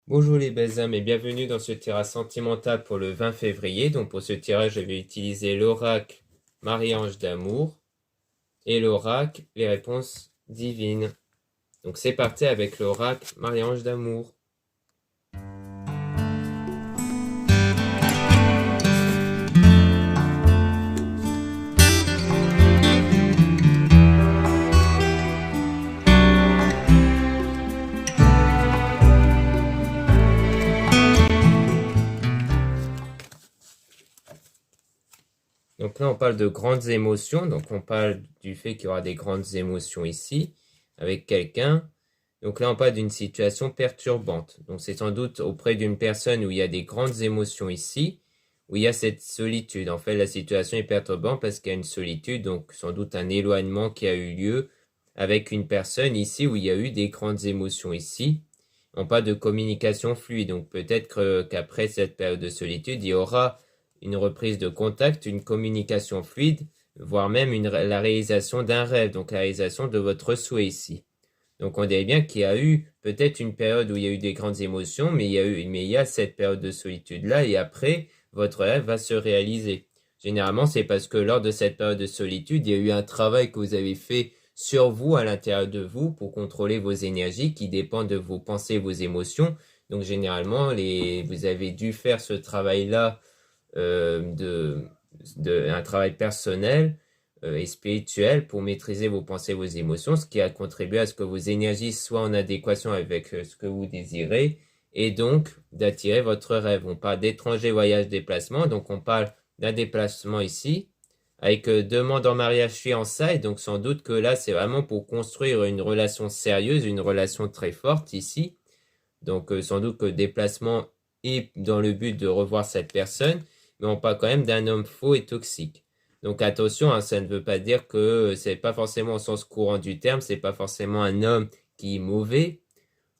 Bonjour les belles âmes et bienvenue dans ce tirage sentimental pour le 20 février. Donc pour ce tirage, je vais utiliser l'oracle Marie-Ange d'amour et l'oracle les réponses divines. Donc c'est parti avec l'oracle Marie-Ange d'amour. Donc là, on parle de grandes émotions. Donc on parle du fait qu'il y aura des grandes émotions ici avec quelqu'un. Donc là, on parle d'une situation perturbante. Donc c'est sans doute auprès d'une personne où il y a des grandes émotions ici, où il y a cette solitude. En fait, la situation est perturbante parce qu'il y a une solitude, donc sans doute un éloignement qui a eu lieu avec une personne ici où il y a eu des grandes émotions ici. On parle de communication fluide. Donc peut-être qu'après cette période de solitude, il y aura une reprise de contact, une communication fluide, voire même la réalisation d'un rêve, donc la réalisation de votre souhait ici. Donc on dirait bien qu'il y a eu peut-être une période où il y a eu des grandes émotions, mais il y a cette période de solitude-là, et après, votre rêve va se réaliser. Généralement, c'est parce que lors de cette période de solitude, il y a eu un travail que vous avez fait sur vous, à l'intérieur de vous, pour contrôler vos énergies qui dépendent de vos pensées, vos émotions. Donc généralement, vous avez dû faire ce travail-là un travail personnel et spirituel pour maîtriser vos pensées, vos émotions, ce qui a contribué à ce que vos énergies soient en adéquation avec ce que vous désirez et donc d'attirer votre rêve. On parle d'étranger, voyage, déplacement, donc on parle d'un déplacement ici avec demande en mariage fiançailles, donc sans doute que là c'est vraiment pour construire une relation sérieuse, une relation très forte ici. Donc sans doute que le déplacement est dans le but de revoir cette personne, mais on parle quand même d'un homme faux et toxique. Donc attention, hein, ça ne veut pas dire que c'est pas forcément au sens courant du terme, c'est pas forcément un homme qui est mauvais.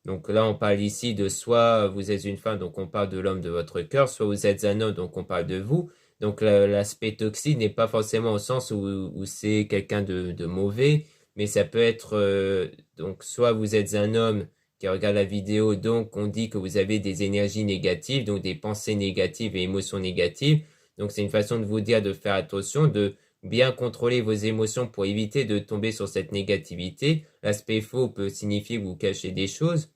Donc là, on parle ici de soit vous êtes une femme, donc on parle de l'homme de votre cœur, soit vous êtes un homme, donc on parle de vous. Donc l'aspect toxique n'est pas forcément au sens où c'est quelqu'un de mauvais, mais ça peut être donc soit vous êtes un homme qui regarde la vidéo, donc on dit que vous avez des énergies négatives, donc des pensées négatives et émotions négatives. Donc c'est une façon de vous dire de faire attention, de bien contrôler vos émotions pour éviter de tomber sur cette négativité. L'aspect faux peut signifier que vous cachez des choses,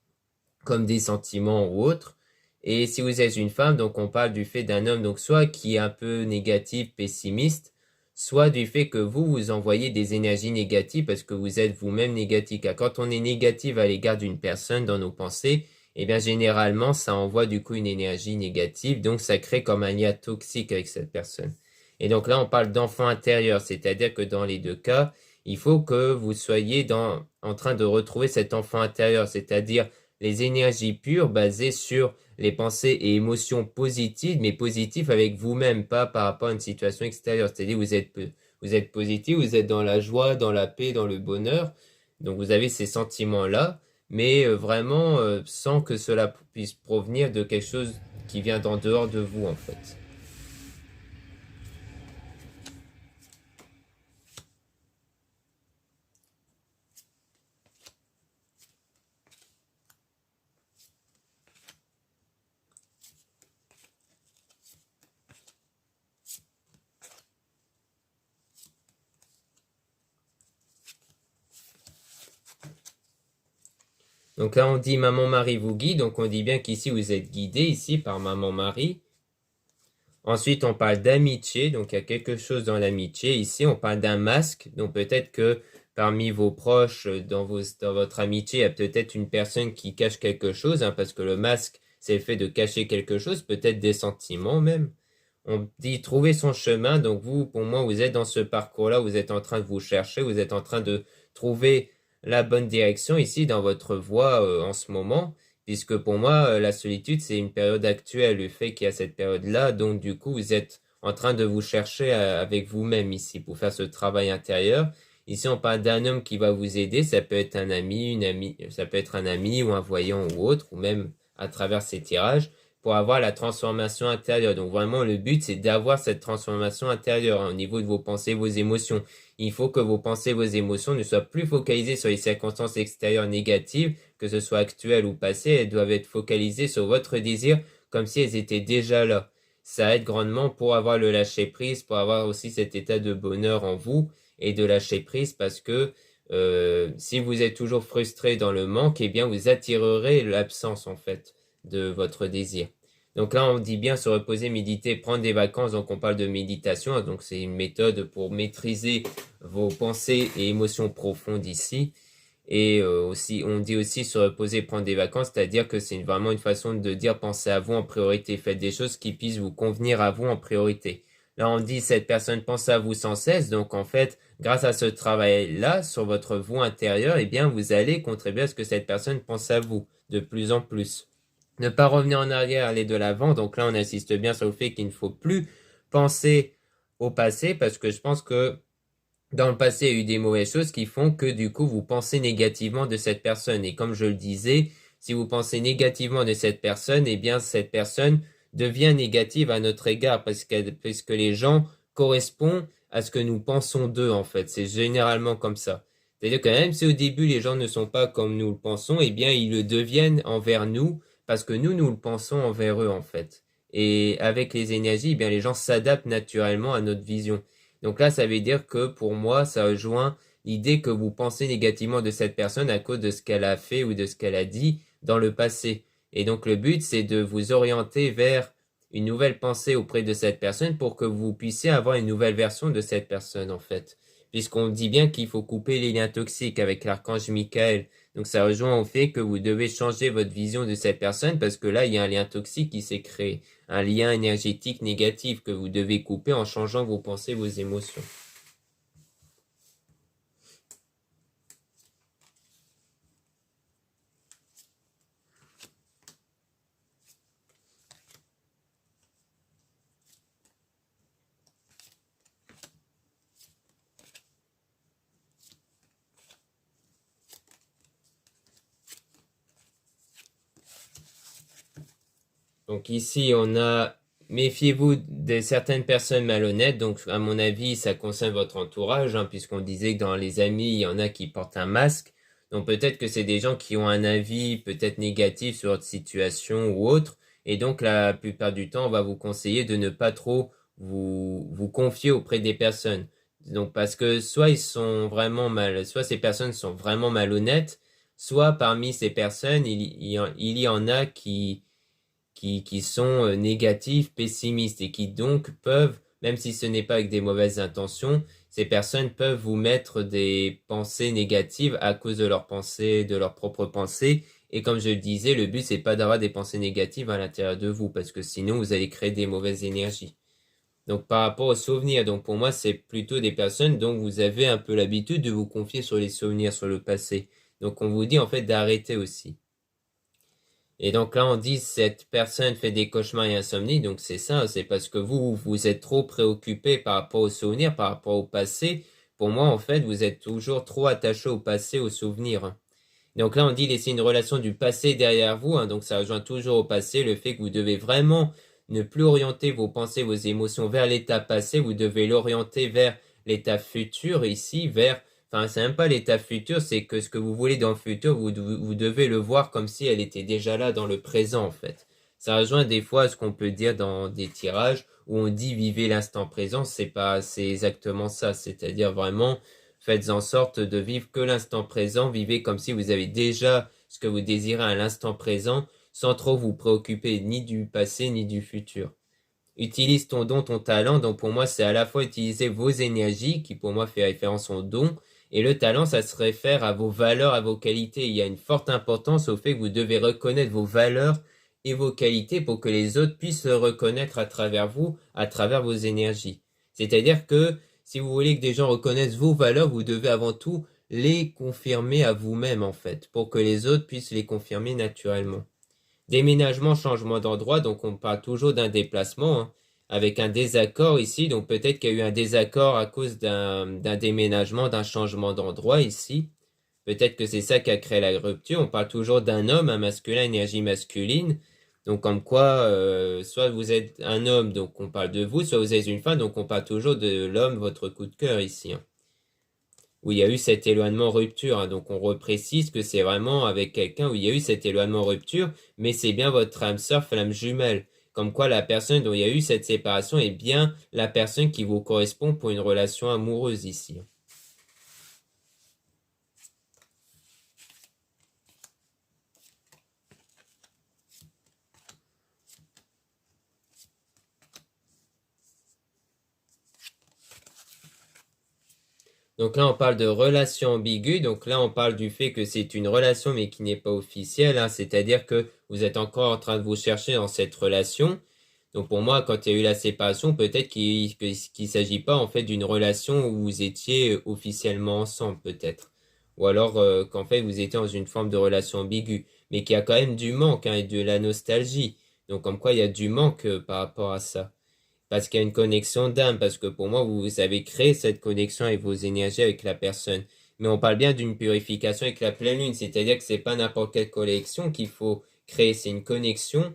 comme des sentiments ou autres. Et si vous êtes une femme, donc on parle du fait d'un homme, donc soit qui est un peu négatif, pessimiste, soit du fait que vous envoyez des énergies négatives parce que vous êtes vous-même négatif. Car quand on est négatif à l'égard d'une personne dans nos pensées, eh bien généralement ça envoie du coup une énergie négative, donc ça crée comme un lien toxique avec cette personne. Et donc là on parle d'enfant intérieur, c'est-à-dire que dans les deux cas, il faut que vous soyez en train de retrouver cet enfant intérieur, c'est-à-dire les énergies pures basées sur les pensées et émotions positives, mais positives avec vous-même, pas par rapport à une situation extérieure. C'est-à-dire vous êtes positif, vous êtes dans la joie, dans la paix, dans le bonheur. Donc vous avez ces sentiments-là, mais vraiment sans que cela puisse provenir de quelque chose qui vient d'en dehors de vous en fait. Donc là, on dit Maman Marie vous guide. Donc on dit bien qu'ici, vous êtes guidé ici par Maman Marie. Ensuite, on parle d'amitié. Donc il y a quelque chose dans l'amitié. Ici, on parle d'un masque. Donc peut-être que parmi vos proches, dans votre amitié, il y a peut-être une personne qui cache quelque chose, hein, parce que le masque, c'est le fait de cacher quelque chose, peut-être des sentiments même. On dit trouver son chemin. Donc vous, pour moi, vous êtes dans ce parcours-là, vous êtes en train de vous chercher, vous êtes en train de trouver la bonne direction ici dans votre voie en ce moment, puisque pour moi, la solitude, c'est une période actuelle, le fait qu'il y a cette période-là, donc du coup, vous êtes en train de vous chercher avec vous-même ici pour faire ce travail intérieur. Ici, on parle d'un homme qui va vous aider, ça peut être un ami, une amie, ça peut être un ami ou un voyant ou autre, ou même à travers ces tirages, pour avoir la transformation intérieure. Donc vraiment, le but, c'est d'avoir cette transformation intérieure au niveau de vos pensées, vos émotions. Il faut que vos pensées, vos émotions ne soient plus focalisées sur les circonstances extérieures négatives, que ce soit actuelles ou passées. Elles doivent être focalisées sur votre désir comme si elles étaient déjà là. Ça aide grandement pour avoir le lâcher-prise, pour avoir aussi cet état de bonheur en vous et de lâcher-prise parce que si vous êtes toujours frustré dans le manque, eh bien vous attirerez l'absence en fait de votre désir. Donc là, on dit bien se reposer, méditer, prendre des vacances. Donc on parle de méditation. Donc c'est une méthode pour maîtriser vos pensées et émotions profondes ici. Et aussi, on dit aussi se reposer, prendre des vacances, c'est-à-dire que c'est vraiment une façon de dire pensez à vous en priorité. Faites des choses qui puissent vous convenir à vous en priorité. Là, on dit cette personne pense à vous sans cesse. Donc en fait, grâce à ce travail-là sur votre vous intérieur, eh bien vous allez contribuer à ce que cette personne pense à vous de plus en plus. Ne pas revenir en arrière, aller de l'avant. Donc là, on insiste bien sur le fait qu'il ne faut plus penser au passé parce que je pense que dans le passé, il y a eu des mauvaises choses qui font que du coup, vous pensez négativement de cette personne. Et comme je le disais, si vous pensez négativement de cette personne, eh bien, cette personne devient négative à notre égard parce que les gens correspondent à ce que nous pensons d'eux, en fait. C'est généralement comme ça. C'est-à-dire que même si au début, les gens ne sont pas comme nous le pensons, eh bien, ils le deviennent envers nous parce que nous le pensons envers eux, en fait. Et avec les énergies, eh bien, les gens s'adaptent naturellement à notre vision. Donc là, ça veut dire que pour moi, ça rejoint l'idée que vous pensez négativement de cette personne à cause de ce qu'elle a fait ou de ce qu'elle a dit dans le passé. Et donc le but, c'est de vous orienter vers une nouvelle pensée auprès de cette personne pour que vous puissiez avoir une nouvelle version de cette personne, en fait. Puisqu'on dit bien qu'il faut couper les liens toxiques avec l'archange Michael. Donc ça rejoint au fait que vous devez changer votre vision de cette personne parce que là, il y a un lien toxique qui s'est créé. Un lien énergétique négatif que vous devez couper en changeant vos pensées, vos émotions. Donc ici, on a méfiez-vous de certaines personnes malhonnêtes. Donc à mon avis, ça concerne votre entourage, hein, puisqu'on disait que dans les amis, il y en a qui portent un masque. Donc peut-être que c'est des gens qui ont un avis peut-être négatif sur votre situation ou autre. Et donc la plupart du temps, on va vous conseiller de ne pas trop vous confier auprès des personnes. Donc parce que soit ils sont vraiment mal, soit ces personnes sont vraiment malhonnêtes, soit parmi ces personnes, il y en a qui sont négatifs, pessimistes et qui donc peuvent, même si ce n'est pas avec des mauvaises intentions, ces personnes peuvent vous mettre des pensées négatives à cause de leurs pensées, de leurs propres pensées. Et comme je le disais, le but c'est pas d'avoir des pensées négatives à l'intérieur de vous parce que sinon vous allez créer des mauvaises énergies. Donc par rapport aux souvenirs, donc pour moi c'est plutôt des personnes dont vous avez un peu l'habitude de vous confier sur les souvenirs, sur le passé. Donc on vous dit en fait d'arrêter aussi. Et donc là, on dit cette personne fait des cauchemars et insomnie. Donc c'est ça, c'est parce que vous êtes trop préoccupé par rapport aux souvenirs, par rapport au passé. Pour moi, en fait, vous êtes toujours trop attaché au passé, aux souvenirs. Donc là, on dit laisser une relation du passé derrière vous. Hein, donc ça rejoint toujours au passé le fait que vous devez vraiment ne plus orienter vos pensées, vos émotions vers l'état passé. Vous devez l'orienter vers l'état futur ici, vers enfin, c'est même pas l'état futur, c'est que ce que vous voulez dans le futur, vous devez le voir comme si elle était déjà là dans le présent, en fait. Ça rejoint des fois ce qu'on peut dire dans des tirages où on dit vivez l'instant présent, c'est exactement ça. C'est-à-dire vraiment, faites en sorte de vivre que l'instant présent, vivez comme si vous avez déjà ce que vous désirez à l'instant présent, sans trop vous préoccuper ni du passé ni du futur. Utilise ton don, ton talent. Donc pour moi, c'est à la fois utiliser vos énergies, qui pour moi fait référence au don, et le talent, ça se réfère à vos valeurs, à vos qualités. Il y a une forte importance au fait que vous devez reconnaître vos valeurs et vos qualités pour que les autres puissent se reconnaître à travers vous, à travers vos énergies. C'est-à-dire que si vous voulez que des gens reconnaissent vos valeurs, vous devez avant tout les confirmer à vous-même, en fait, pour que les autres puissent les confirmer naturellement. Déménagement, changement d'endroit, donc on parle toujours d'un déplacement, hein, avec un désaccord ici, donc peut-être qu'il y a eu un désaccord à cause d'un déménagement, d'un changement d'endroit ici. Peut-être que c'est ça qui a créé la rupture. On parle toujours d'un homme, un masculin, énergie masculine. Donc comme quoi, soit vous êtes un homme, donc on parle de vous, soit vous êtes une femme, donc on parle toujours de l'homme, votre coup de cœur ici, hein, où il y a eu cet éloignement rupture, hein. Donc on reprécise que c'est vraiment avec quelqu'un où il y a eu cet éloignement rupture, mais c'est bien votre âme sœur, flamme jumelle. Comme quoi la personne dont il y a eu cette séparation est bien la personne qui vous correspond pour une relation amoureuse ici, hein. Donc là, on parle de relation ambiguë. Donc là, on parle du fait que c'est une relation mais qui n'est pas officielle, hein. C'est-à-dire que vous êtes encore en train de vous chercher dans cette relation. Donc pour moi, quand il y a eu la séparation, peut-être qu'il s'agit pas en fait d'une relation où vous étiez officiellement ensemble, peut-être. Ou alors qu'en fait vous étiez dans une forme de relation ambiguë, mais qu'il y a quand même du manque, hein, et de la nostalgie. Donc comme quoi il y a du manque par rapport à ça. Parce qu'il y a une connexion d'âme, parce que pour moi, vous avez créé cette connexion avec vos énergies avec la personne. Mais on parle bien d'une purification avec la pleine lune, c'est-à-dire que c'est pas n'importe quelle connexion qu'il faut créer, c'est une connexion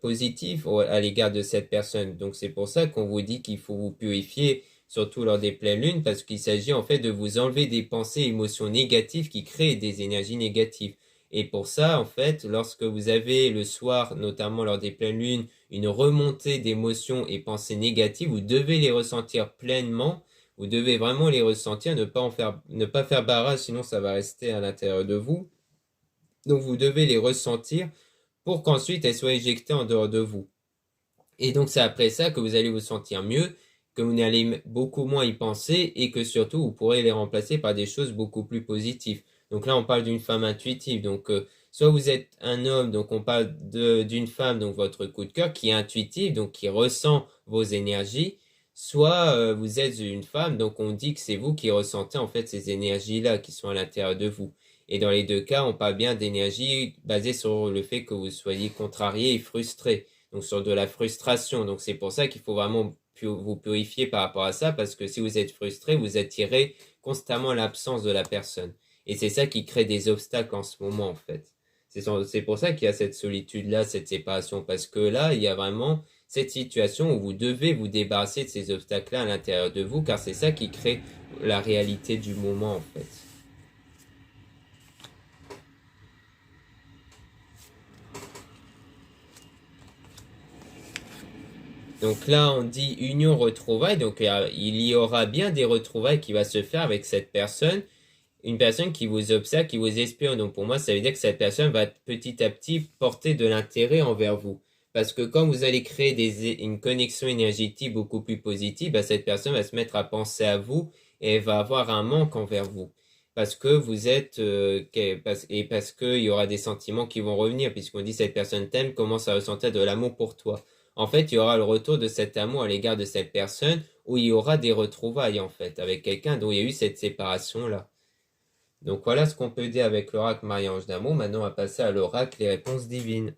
positive à l'égard de cette personne. Donc c'est pour ça qu'on vous dit qu'il faut vous purifier, surtout lors des pleines lunes, parce qu'il s'agit en fait de vous enlever des pensées, émotions négatives qui créent des énergies négatives. Et pour ça, en fait, lorsque vous avez le soir, notamment lors des pleines lunes, une remontée d'émotions et pensées négatives, vous devez les ressentir pleinement, vous devez vraiment les ressentir, ne pas faire barrage, sinon ça va rester à l'intérieur de vous. Donc vous devez les ressentir pour qu'ensuite elles soient éjectées en dehors de vous. Et donc c'est après ça que vous allez vous sentir mieux, que vous n'allez beaucoup moins y penser et que surtout vous pourrez les remplacer par des choses beaucoup plus positives. Donc là on parle d'une femme intuitive, donc soit vous êtes un homme, donc on parle d'une femme, donc votre coup de cœur, qui est intuitive, donc qui ressent vos énergies, soit vous êtes une femme, donc on dit que c'est vous qui ressentez en fait ces énergies-là qui sont à l'intérieur de vous. Et dans les deux cas, on parle bien d'énergie basée sur le fait que vous soyez contrarié et frustré, donc sur de la frustration. Donc c'est pour ça qu'il faut vraiment vous purifier par rapport à ça, parce que si vous êtes frustré, vous attirez constamment l'absence de la personne. Et c'est ça qui crée des obstacles en ce moment, en fait. C'est pour ça qu'il y a cette solitude-là, cette séparation, parce que là, il y a vraiment cette situation où vous devez vous débarrasser de ces obstacles-là à l'intérieur de vous, car c'est ça qui crée la réalité du moment, en fait. Donc là, on dit union retrouvailles, donc il y aura bien des retrouvailles qui va se faire avec cette personne, une personne qui vous observe, qui vous espionne. Donc pour moi, ça veut dire que cette personne va petit à petit porter de l'intérêt envers vous. Parce que quand vous allez créer une connexion énergétique beaucoup plus positive, bah, cette personne va se mettre à penser à vous et elle va avoir un manque envers vous. Parce que vous êtes, et parce qu'il y aura des sentiments qui vont revenir, puisqu'on dit cette personne t'aime, commence à ressentir de l'amour pour toi. En fait, il y aura le retour de cet amour à l'égard de cette personne où il y aura des retrouvailles, en fait, avec quelqu'un dont il y a eu cette séparation-là. Donc voilà ce qu'on peut dire avec l'oracle Marie-Ange d'amour. Maintenant, on va passer à l'oracle les réponses divines.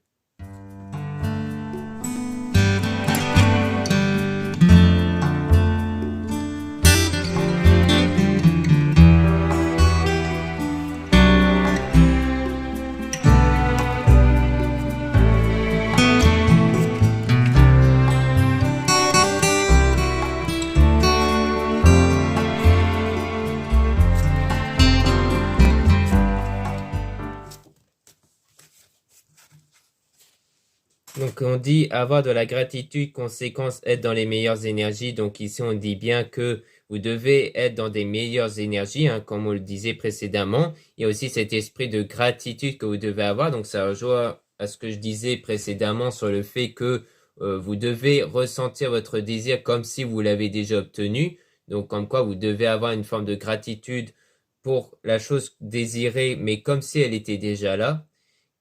Donc on dit avoir de la gratitude, conséquence, être dans les meilleures énergies. Donc ici on dit bien que vous devez être dans des meilleures énergies, hein, comme on le disait précédemment. Il y a aussi cet esprit de gratitude que vous devez avoir. Donc ça rejoint à ce que je disais précédemment sur le fait que vous devez ressentir votre désir comme si vous l'avez déjà obtenu. Donc comme quoi vous devez avoir une forme de gratitude pour la chose désirée, mais comme si elle était déjà là.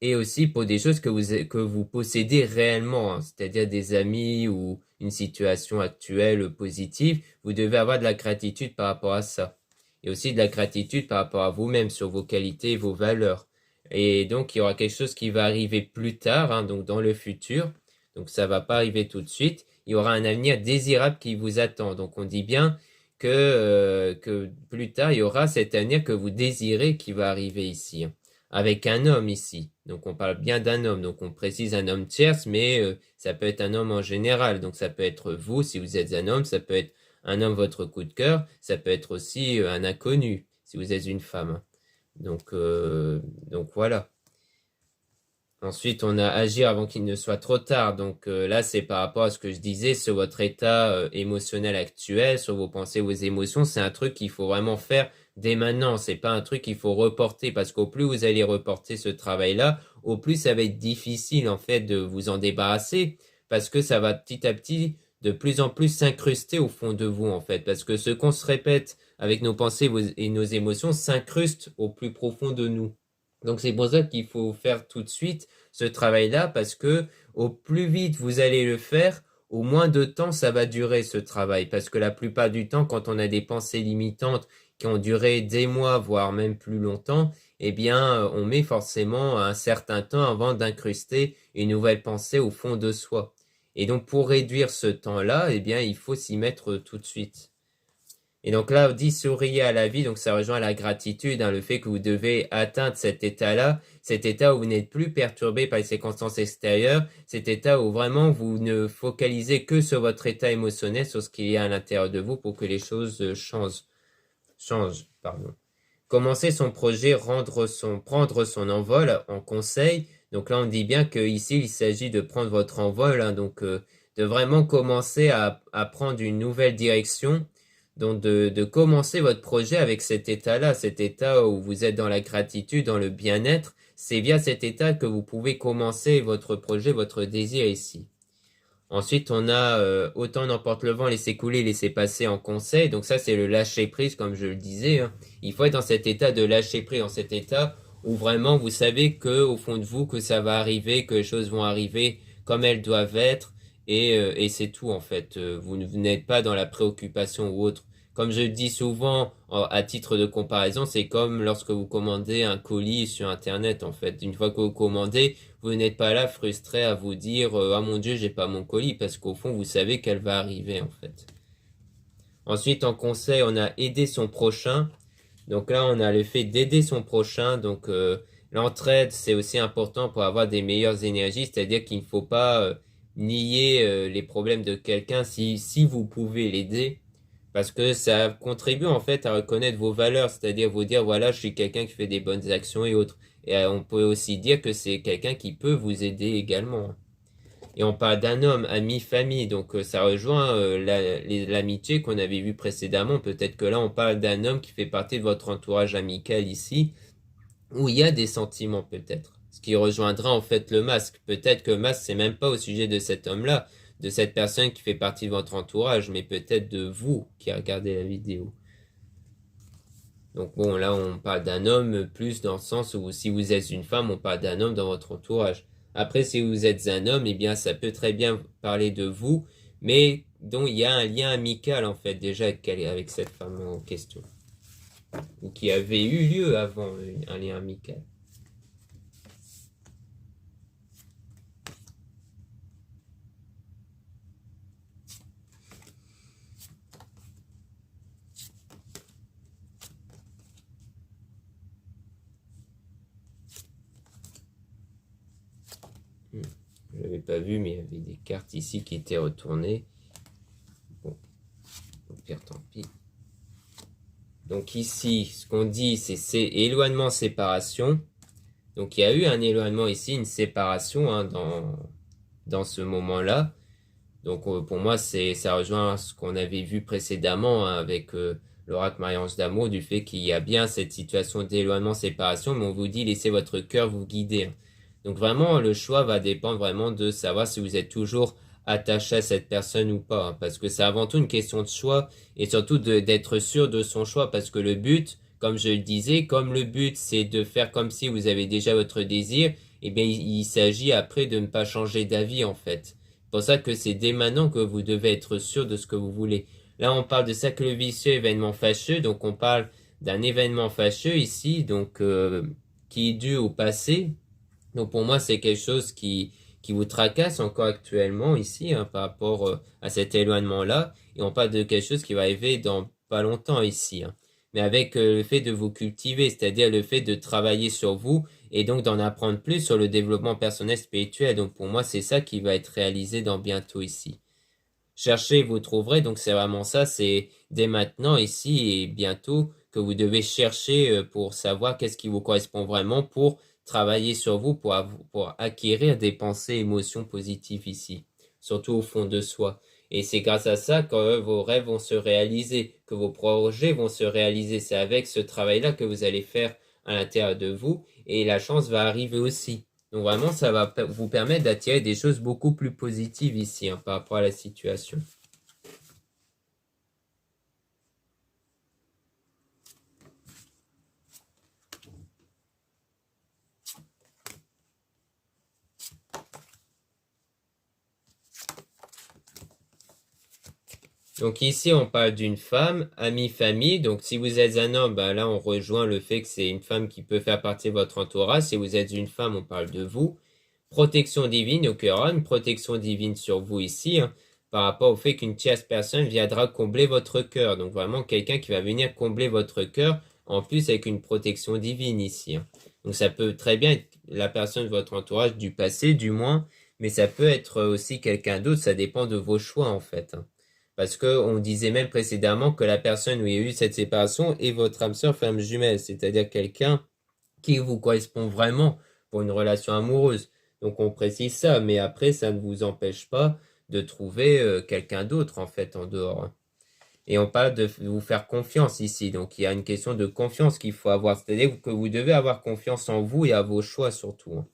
Et aussi pour des choses que vous possédez réellement, hein, c'est-à-dire des amis ou une situation actuelle positive, vous devez avoir de la gratitude par rapport à ça. Et aussi de la gratitude par rapport à vous-même sur vos qualités et vos valeurs. Et donc, il y aura quelque chose qui va arriver plus tard, hein, donc dans le futur. Donc, ça va pas arriver tout de suite. Il y aura un avenir désirable qui vous attend. Donc, on dit bien que plus tard, il y aura cet avenir que vous désirez qui va arriver ici, hein. avec un homme ici. Donc on parle bien d'un homme, donc on précise un homme tierce, mais ça peut être un homme en général. Donc ça peut être vous si vous êtes un homme, ça peut être un homme votre coup de cœur, ça peut être aussi un inconnu si vous êtes une femme. Donc voilà. Ensuite, on a agir avant qu'il ne soit trop tard. Donc là, c'est par rapport à ce que je disais sur votre état émotionnel actuel, sur vos pensées, vos émotions. C'est un truc qu'il faut vraiment faire dès maintenant. C'est pas un truc qu'il faut reporter parce qu'au plus vous allez reporter ce travail-là, au plus ça va être difficile en fait de vous en débarrasser parce que ça va petit à petit de plus en plus s'incruster au fond de vous en fait. Parce que ce qu'on se répète avec nos pensées et nos émotions s'incruste au plus profond de nous. Donc c'est pour ça qu'il faut faire tout de suite ce travail-là parce que au plus vite vous allez le faire, au moins de temps ça va durer ce travail. Parce que la plupart du temps, quand on a des pensées limitantes qui ont duré des mois, voire même plus longtemps, eh bien on met forcément un certain temps avant d'incruster une nouvelle pensée au fond de soi. Et donc pour réduire ce temps-là, eh bien il faut s'y mettre tout de suite. Et donc là, on dit souriez à la vie, donc ça rejoint la gratitude, le fait que vous devez atteindre cet état-là, cet état où vous n'êtes plus perturbé par les circonstances extérieures, cet état où vraiment vous ne focalisez que sur votre état émotionnel, sur ce qu'il y a à l'intérieur de vous pour que les choses changent. Commencer son projet, prendre son envol en conseil. Donc là, on dit bien qu'ici, il s'agit de prendre votre envol, donc de vraiment commencer à prendre une nouvelle direction. Donc de commencer votre projet avec cet état-là, cet état où vous êtes dans la gratitude, dans le bien-être, c'est via cet état que vous pouvez commencer votre projet, votre désir ici. Ensuite, on a autant n'emporte le vent, laisser couler, laisser passer en conseil. Donc ça, c'est le lâcher prise, comme je le disais. Il faut être dans cet état de lâcher prise, dans cet état où vraiment vous savez que au fond de vous que ça va arriver, que les choses vont arriver comme elles doivent être, et c'est tout en fait. Vous n'êtes pas dans la préoccupation ou autre. Comme je dis souvent, à titre de comparaison, c'est comme lorsque vous commandez un colis sur Internet, en fait. Une fois que vous commandez, vous n'êtes pas là frustré à vous dire ah mon Dieu, j'ai pas mon colis, parce qu'au fond, vous savez qu'elle va arriver, en fait. Ensuite, en conseil, on a aider son prochain. Donc là, on a le fait d'aider son prochain. Donc l'entraide, c'est aussi important pour avoir des meilleures énergies, c'est-à-dire qu'il ne faut pas nier les problèmes de quelqu'un si vous pouvez l'aider. Parce que ça contribue en fait à reconnaître vos valeurs, c'est-à-dire vous dire voilà, je suis quelqu'un qui fait des bonnes actions et autres. Et on peut aussi dire que c'est quelqu'un qui peut vous aider également. Et on parle d'un homme, ami, famille, donc ça rejoint l'amitié qu'on avait vu précédemment. Peut-être que là on parle d'un homme qui fait partie de votre entourage amical ici, où il y a des sentiments peut-être. Ce qui rejoindra en fait le masque. Peut-être que le masque c'est même pas au sujet de cet homme-là, de cette personne qui fait partie de votre entourage, mais peut-être de vous qui regardez la vidéo. Donc bon, là on parle d'un homme plus dans le sens où si vous êtes une femme, on parle d'un homme dans votre entourage. Après, si vous êtes un homme, eh bien ça peut très bien parler de vous, mais dont il y a un lien amical en fait déjà avec cette femme en question. Ou qui avait eu lieu avant un lien amical. Je l'avais pas vu, mais il y avait des cartes ici qui étaient retournées. Bon, au pire, tant pis. Donc ici, ce qu'on dit, c'est éloignement, séparation. Donc il y a eu un éloignement ici, une séparation dans ce moment-là. Donc pour moi, ça rejoint ce qu'on avait vu précédemment avec l'oracle Marie-Ange d'Amour, du fait qu'il y a bien cette situation d'éloignement, séparation, mais on vous dit laissez votre cœur vous guider. Donc vraiment, le choix va dépendre vraiment de savoir si vous êtes toujours attaché à cette personne ou pas, parce que c'est avant tout une question de choix, et surtout d'être sûr de son choix, parce que le but, comme je le disais, comme le but c'est de faire comme si vous avez déjà votre désir, eh bien il s'agit après de ne pas changer d'avis en fait. C'est pour ça que c'est dès maintenant que vous devez être sûr de ce que vous voulez. Là on parle de cercle vicieux, événement fâcheux, donc on parle d'un événement fâcheux ici, donc qui est dû au passé. Donc pour moi, c'est quelque chose qui vous tracasse encore actuellement ici par rapport à cet éloignement-là. Et on parle de quelque chose qui va arriver dans pas longtemps ici. Mais avec le fait de vous cultiver, c'est-à-dire le fait de travailler sur vous et donc d'en apprendre plus sur le développement personnel spirituel. Donc pour moi, c'est ça qui va être réalisé dans bientôt ici. Cherchez, vous trouverez. Donc c'est vraiment ça, c'est dès maintenant ici et bientôt que vous devez chercher pour savoir qu'est-ce qui vous correspond vraiment pour travailler sur vous, pour acquérir des pensées, émotions positives ici, surtout au fond de soi. Et c'est grâce à ça que vos rêves vont se réaliser, que vos projets vont se réaliser. C'est avec ce travail-là que vous allez faire à l'intérieur de vous et la chance va arriver aussi. Donc vraiment, ça va vous permettre d'attirer des choses beaucoup plus positives ici par rapport à la situation. Donc ici, on parle d'une femme, amie, famille. Donc si vous êtes un homme, ben là, on rejoint le fait que c'est une femme qui peut faire partie de votre entourage. Si vous êtes une femme, on parle de vous. Protection divine, donc il y aura une protection divine sur vous ici, par rapport au fait qu'une tierce personne viendra combler votre cœur. Donc vraiment quelqu'un qui va venir combler votre cœur, en plus avec une protection divine ici. Donc ça peut très bien être la personne de votre entourage du passé, du moins, mais ça peut être aussi quelqu'un d'autre, ça dépend de vos choix en fait. Parce qu'on disait même précédemment que la personne où il y a eu cette séparation est votre âme sœur, flamme jumelle, c'est-à-dire quelqu'un qui vous correspond vraiment pour une relation amoureuse. Donc on précise ça, mais après ça ne vous empêche pas de trouver quelqu'un d'autre en fait en dehors. Et on parle de vous faire confiance ici, donc il y a une question de confiance qu'il faut avoir, c'est-à-dire que vous devez avoir confiance en vous et à vos choix surtout,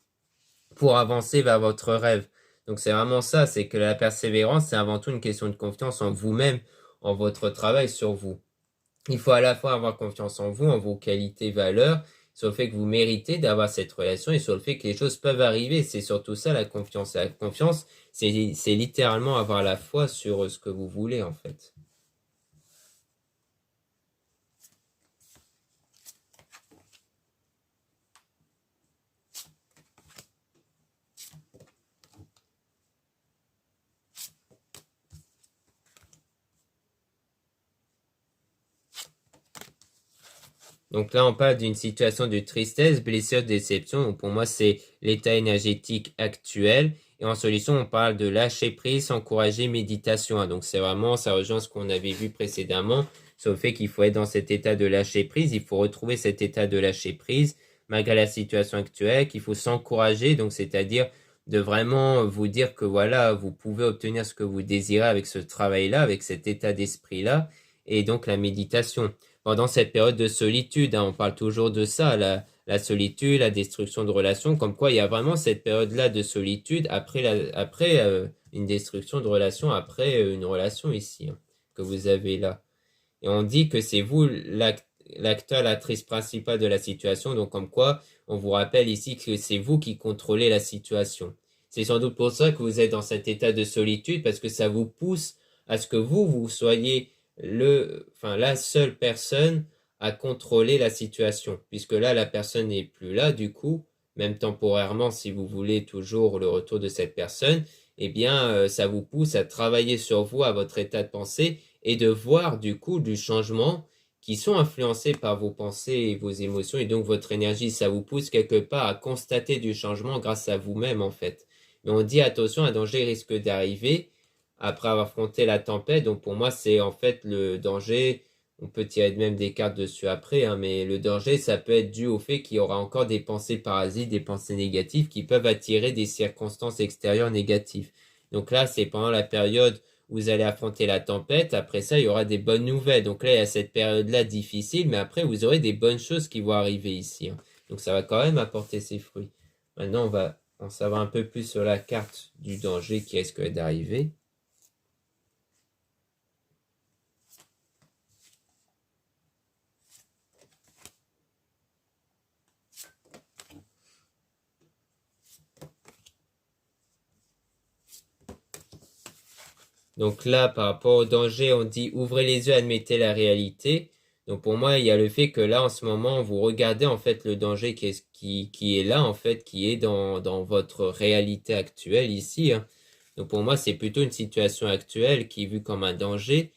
pour avancer vers votre rêve. Donc c'est vraiment ça, c'est que la persévérance, c'est avant tout une question de confiance en vous-même, en votre travail sur vous. Il faut à la fois avoir confiance en vous, en vos qualités, valeurs, sur le fait que vous méritez d'avoir cette relation et sur le fait que les choses peuvent arriver. C'est surtout ça la confiance. La confiance, c'est littéralement avoir la foi sur ce que vous voulez en fait. Donc là, on parle d'une situation de tristesse, blessure, déception. Donc pour moi, c'est l'état énergétique actuel. Et en solution, on parle de lâcher prise, encourager méditation. Donc c'est vraiment, ça rejoint ce qu'on avait vu précédemment, sur le fait qu'il faut être dans cet état de lâcher prise. Il faut retrouver cet état de lâcher prise malgré la situation actuelle, qu'il faut s'encourager. Donc c'est-à-dire de vraiment vous dire que voilà, vous pouvez obtenir ce que vous désirez avec ce travail-là, avec cet état d'esprit-là. Et donc la méditation pendant cette période de solitude. On parle toujours de ça, la solitude, la destruction de relations, comme quoi il y a vraiment cette période-là de solitude après une destruction de relations, après une relation ici, que vous avez là. Et on dit que c'est vous l'acteur, l'actrice principale de la situation, donc comme quoi on vous rappelle ici que c'est vous qui contrôlez la situation. C'est sans doute pour ça que vous êtes dans cet état de solitude, parce que ça vous pousse à ce que vous soyez la seule personne à contrôler la situation, puisque là, la personne n'est plus là, du coup, même temporairement, si vous voulez toujours le retour de cette personne, eh bien, ça vous pousse à travailler sur vous, à votre état de pensée, et de voir, du coup, du changement qui sont influencés par vos pensées et vos émotions, et donc votre énergie, ça vous pousse quelque part à constater du changement grâce à vous-même, en fait. Mais on dit, attention, un danger risque d'arriver, après avoir affronté la tempête. Donc pour moi, c'est en fait le danger. On peut tirer même des cartes dessus après, mais le danger, ça peut être dû au fait qu'il y aura encore des pensées parasites, des pensées négatives qui peuvent attirer des circonstances extérieures négatives. Donc là, c'est pendant la période où vous allez affronter la tempête. Après ça, il y aura des bonnes nouvelles. Donc là, il y a cette période-là difficile, mais après, vous aurez des bonnes choses qui vont arriver ici. Donc ça va quand même apporter ses fruits. Maintenant, on va en savoir un peu plus sur la carte du danger qui risque d'arriver. Donc là, par rapport au danger, on dit ouvrez les yeux, admettez la réalité. Donc pour moi, il y a le fait que là, en ce moment, vous regardez en fait le danger qui est là, en fait, qui est dans votre réalité actuelle ici. Donc pour moi, c'est plutôt une situation actuelle qui est vue comme un danger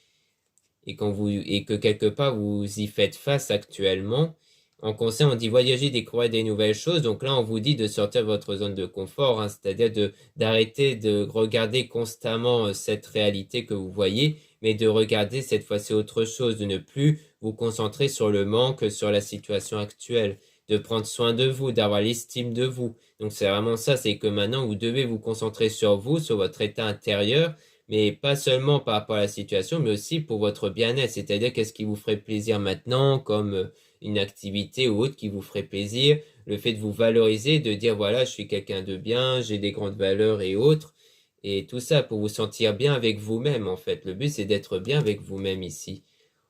et que quelque part vous y faites face actuellement. En conseil, on dit voyager, découvrir des nouvelles choses. Donc là, on vous dit de sortir de votre zone de confort, hein, c'est-à-dire d'arrêter de regarder constamment cette réalité que vous voyez, mais de regarder cette fois-ci autre chose, de ne plus vous concentrer sur le manque, sur la situation actuelle, de prendre soin de vous, d'avoir l'estime de vous. Donc c'est vraiment ça, c'est que maintenant, vous devez vous concentrer sur vous, sur votre état intérieur, mais pas seulement par rapport à la situation, mais aussi pour votre bien-être, c'est-à-dire qu'est-ce qui vous ferait plaisir maintenant, comme une activité ou autre qui vous ferait plaisir, le fait de vous valoriser, de dire voilà, je suis quelqu'un de bien, j'ai des grandes valeurs et autres, et tout ça pour vous sentir bien avec vous-même en fait. Le but c'est d'être bien avec vous-même ici.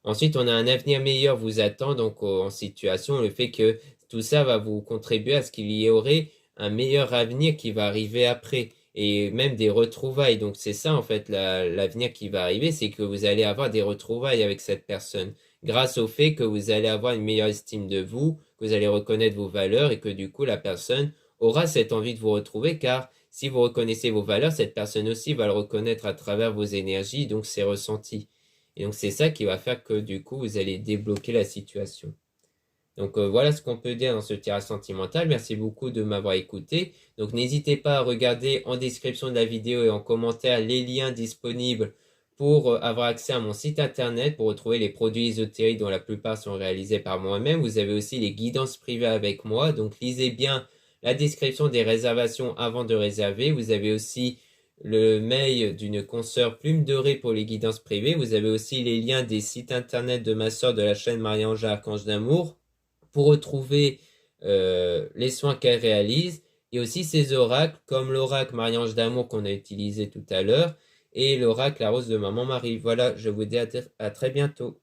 Ensuite, on a un avenir meilleur vous attend donc en situation, le fait que tout ça va vous contribuer à ce qu'il y aurait un meilleur avenir qui va arriver après et même des retrouvailles. Donc c'est ça en fait l'avenir qui va arriver, c'est que vous allez avoir des retrouvailles avec cette personne grâce au fait que vous allez avoir une meilleure estime de vous, que vous allez reconnaître vos valeurs et que du coup la personne aura cette envie de vous retrouver car si vous reconnaissez vos valeurs, cette personne aussi va le reconnaître à travers vos énergies, donc ses ressentis. Et donc c'est ça qui va faire que du coup vous allez débloquer la situation. Donc voilà ce qu'on peut dire dans ce tirage sentimental. Merci beaucoup de m'avoir écouté. Donc n'hésitez pas à regarder en description de la vidéo et en commentaire les liens disponibles pour avoir accès à mon site internet, pour retrouver les produits ésotériques dont la plupart sont réalisés par moi-même. Vous avez aussi les guidances privées avec moi. Donc lisez bien la description des réservations avant de réserver. Vous avez aussi le mail d'une consoeur Plume Dorée pour les guidances privées. Vous avez aussi les liens des sites internet de ma sœur de la chaîne Marie-Ange Archange d'Amour pour retrouver les soins qu'elle réalise et aussi ses oracles comme l'oracle Marie-Ange d'Amour qu'on a utilisé tout à l'heure et l'oracle La Rose de Maman Marie. Voilà, je vous dis à très bientôt.